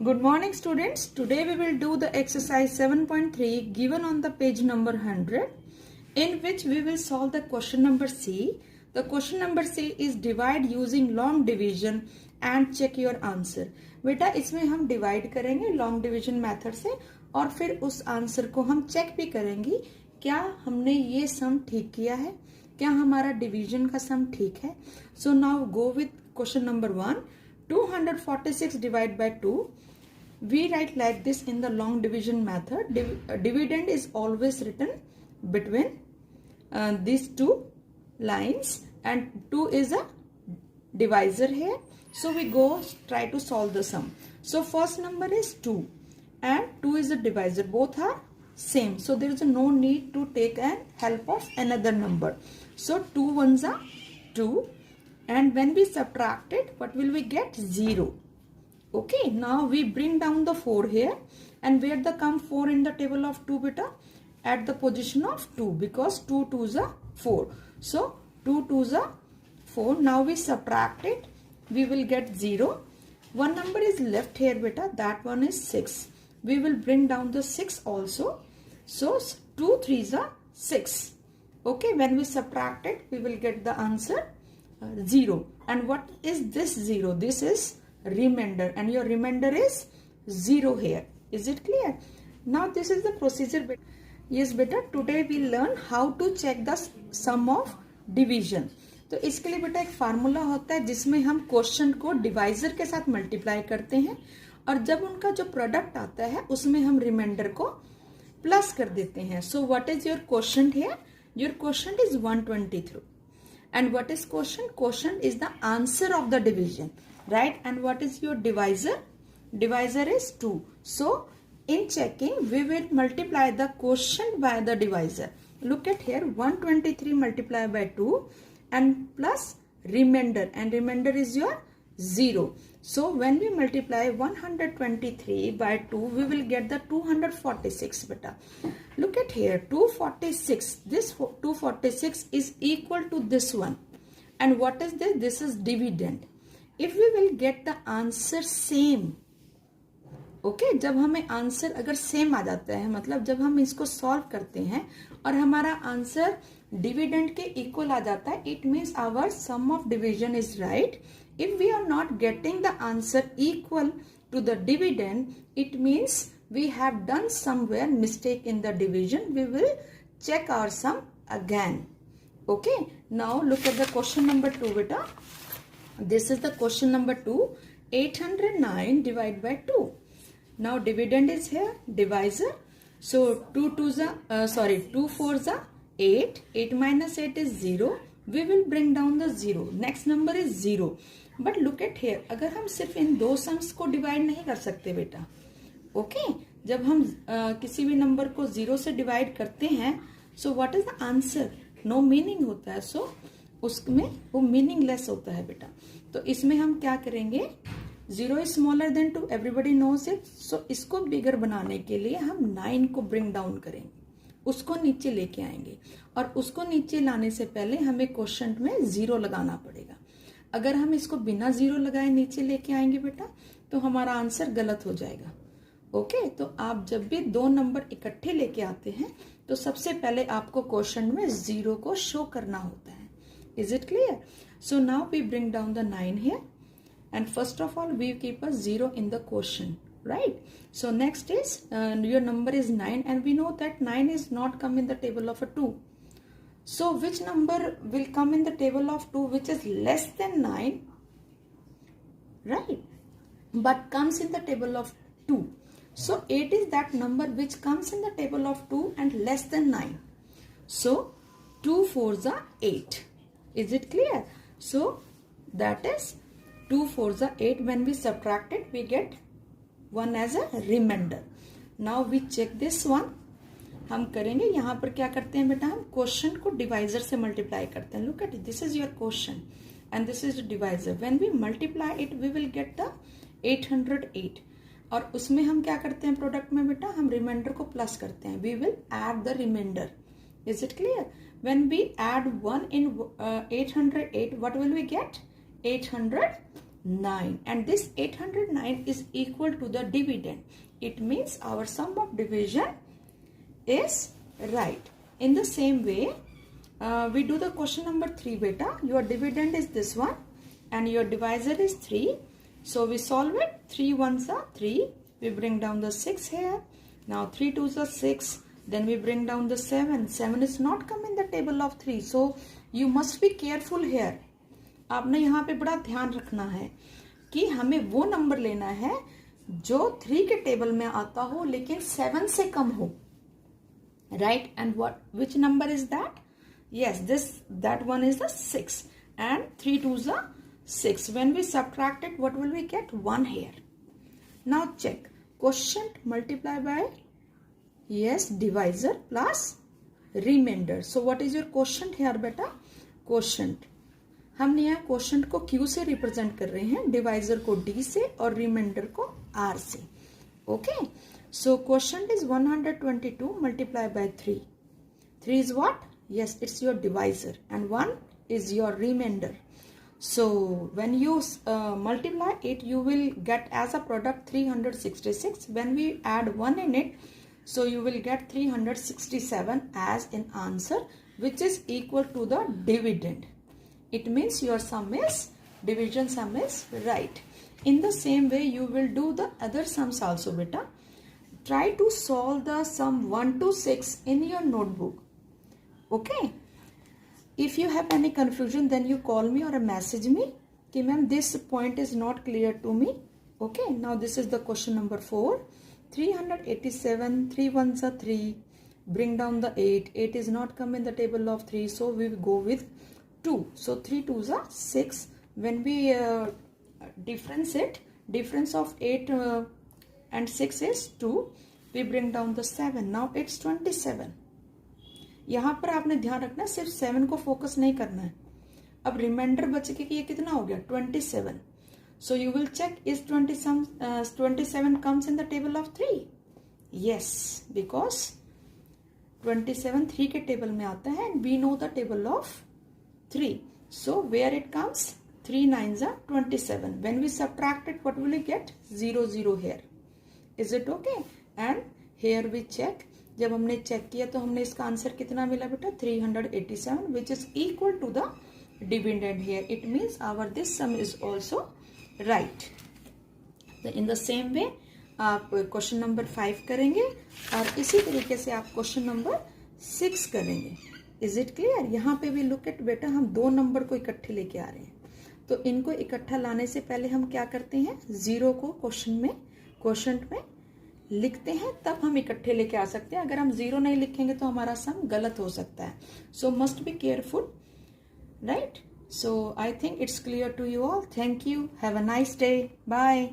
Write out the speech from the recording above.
Good morning students. Today we will do the exercise 7.3 given on the page number 100 in which we will solve the question number C. The question number C is divide using long division and check your answer. बेटा इसमें हम divide करेंगे long division method से और फिर उस answer को हम चेक भी करेंगे क्या हमने ये सम ठीक किया है, क्या हमारा डिवीजन का सम ठीक है. So now go with question number 1. 246 divided by 2. We write like this in the long division method. Dividend is always written between these two lines and 2 is a divisor here. So we go try to solve the sum. So first number is 2 and 2 is a divisor. Both are same. So there is no need to take an help of another number. So 2 ones are 2 and when we subtract it, what will we get? 0. Okay, now we bring down the 4 here and where the come 4 in the table of 2 beta? At the position of 2 because 2 2s are 4. So 2 2s are 4. Now we subtract it. We will get 0. One number is left here beta. That one is 6. We will bring down the 6 also. So 2 3s are 6. Okay, when we subtract it, we will get the answer 0. And what is this 0? This is remainder and your remainder is 0 here. Is it clear? Now this is the procedure. Yes beta, today we learn how to check the sum of division. तो इसके लिए बेटा एक formula होता है जिसमें हम question को डिवाइजर के साथ मल्टीप्लाई करते हैं और जब उनका जो प्रोडक्ट आता है उसमें हम रिमाइंडर को प्लस कर देते हैं. So what is your question here? Your question is 123 and what is quotient? Quotient is the answer of the division, right? And what is your divisor? Divisor is 2. So in checking we will multiply the quotient by the divisor. Look at here, 123 multiplied by 2 and plus remainder, and remainder is your 0. So when we multiply 123 by 2, we will get the 246 beta. Look at here, 246. This 246 is equal to this one. And what is this? This is dividend. If we will get the answer same, okay, जब हमें answer अगर same आ जाता है, मतलब जब हम इसको solve करते हैं और हमारा आंसर डिविडेंड के इक्वल आ जाता है, it means our sum of division is right. If we are not getting the answer equal to the dividend, it means we have done somewhere mistake in the division. We will check our sum again. Okay. Now look at the question number 2 beta. This is the question number 2. 809 divided by 2. Now dividend is here, divisor. So 2 4s are 8. 8 minus 8 is 0. We will bring down the 0. Next number is 0. But look at here, अगर हम सिर्फ इन दो sums को divide नहीं कर सकते बेटा. Okay, जब हम किसी भी नंबर को 0 से डिवाइड करते हैं, so what is the answer? No meaning होता है. सो उसमें वो मीनिंगलेस होता है बेटा. तो इसमें हम क्या करेंगे? 0 is smaller than 2, everybody knows it. So इसको बिगर बनाने के लिए हम 9 को ब्रिंग डाउन करेंगे, उसको नीचे लेके आएंगे और उसको नीचे लाने से पहले हमें क्वोशंट में 0 लगाना पड़ेगा. अगर हम इसको बिना 0 लगाए नीचे लेके आएंगे बेटा तो हमारा आंसर गलत हो जाएगा. ओके, तो आप जब भी दो नंबर इकट्ठे लेके आते हैं तो सबसे पहले आपको क्वेश्चन में 0 को शो करना होता है. Is it clear? So now we bring down the 9 here and first of all we keep a 0 in the question, right? So next is your number is 9 and we know that 9 is not come in the table of a 2. So which number will come in the table of 2 which is less than 9, right? But comes in the table of 2. So 8 is that number which comes in the table of 2 and less than 9. So 2 4s are 8. Is it clear? So that is 2 4s are 8. When we subtract it, we get 1 as a remainder. Now we check this one. हम करेंगे यहाँ पर क्या करते हैं बेटा? हम question को डिवाइजर से मल्टीप्लाई करते हैं. Look at it, this is your question and this is divisor. When we multiply it we will get the 808 और उसमें हम क्या करते हैं प्रोडक्ट में बेटा? हम रिमाइंडर को प्लस करते हैं. We will add the reminder. Is it clear? when we add 1 in 808, what will we get? 800 9, and this 809 is equal to the dividend. It means our sum of division is right. In the same way, we do the question number 3 beta. Your dividend is this one and your divisor is 3. So we solve it. 3 ones are 3. We bring down the 6 here. Now 3 twos are 6. Then we bring down the 7. 7 is not come in the table of 3. So you must be careful here. आपने यहाँ पे बड़ा ध्यान रखना है कि हमें वो नंबर लेना है जो 3 के टेबल में आता हो लेकिन 7 से कम हो. Right? And which number is that? Yes, that one is the 6. And 3 twos are 6. When we subtract it, what will we get? 1 here. Now check. Quotient multiply by, yes, divisor plus remainder. So what is your quotient here beta? Quotient. हमने यहाँ quotient को Q से represent कर रहे हैं, divisor को D से और रिमाइंडर को R से. Okay, so quotient is 122 multiply by 3. 3 is what? Yes, it's your divisor and 1 is your reminder. So when you multiply it, you will get as a product 366. When we add 1 in it, so you will get 367 as an answer, which is equal to the dividend. It means your sum is, division sum is right. In the same way, you will do the other sums also beta. Try to solve the sum 1 to 6 in your notebook. Okay. If you have any confusion, then you call me or message me. Okay, ma'am, this point is not clear to me. Okay, now this is the question number 4. 387, 3 ones are 3. Bring down the 8. 8 is not come in the table of 3, so we will go with 2. So 3 twos are 6. When we difference of 8 and 6 is 2. We bring down the 7. Now it's 27. यहाँ पर आपने ध्यान रखना, सिर्फ 7 को focus नहीं करना है. अब रिमाइंडर बचे कि ये कितना हो गया? 27. So you will check, is 27 comes in the table of 3? Yes, because 27 3 के टेबल में आता है and we know the table of 3. So where it comes? 3 9s are 27. When we subtract it, what will we get? 0 0 here. Is it okay? And here we check. जब हमने check किया तो हमने इसका आंसर कितना मिला बेटा? 387, which is equal to the dividend here. It means our this sum is also right. In the same way, आप क्वेश्चन नंबर 5 करेंगे और इसी तरीके से आप क्वेश्चन नंबर 6 करेंगे. Is it clear? यहाँ पे भी लुक एट बेटा, हम 2 नंबर को इकट्ठे लेके आ रहे हैं. तो इनको इकट्ठा लाने से पहले हम क्या करते हैं? 0 को क्वोशंट में लिखते हैं, तब हम इकट्ठे लेके आ सकते हैं. अगर हम 0 नहीं लिखेंगे तो हमारा सम गलत हो सकता है. So must be careful, right? So I think it's clear to you all. Thank you. Have a nice day. Bye.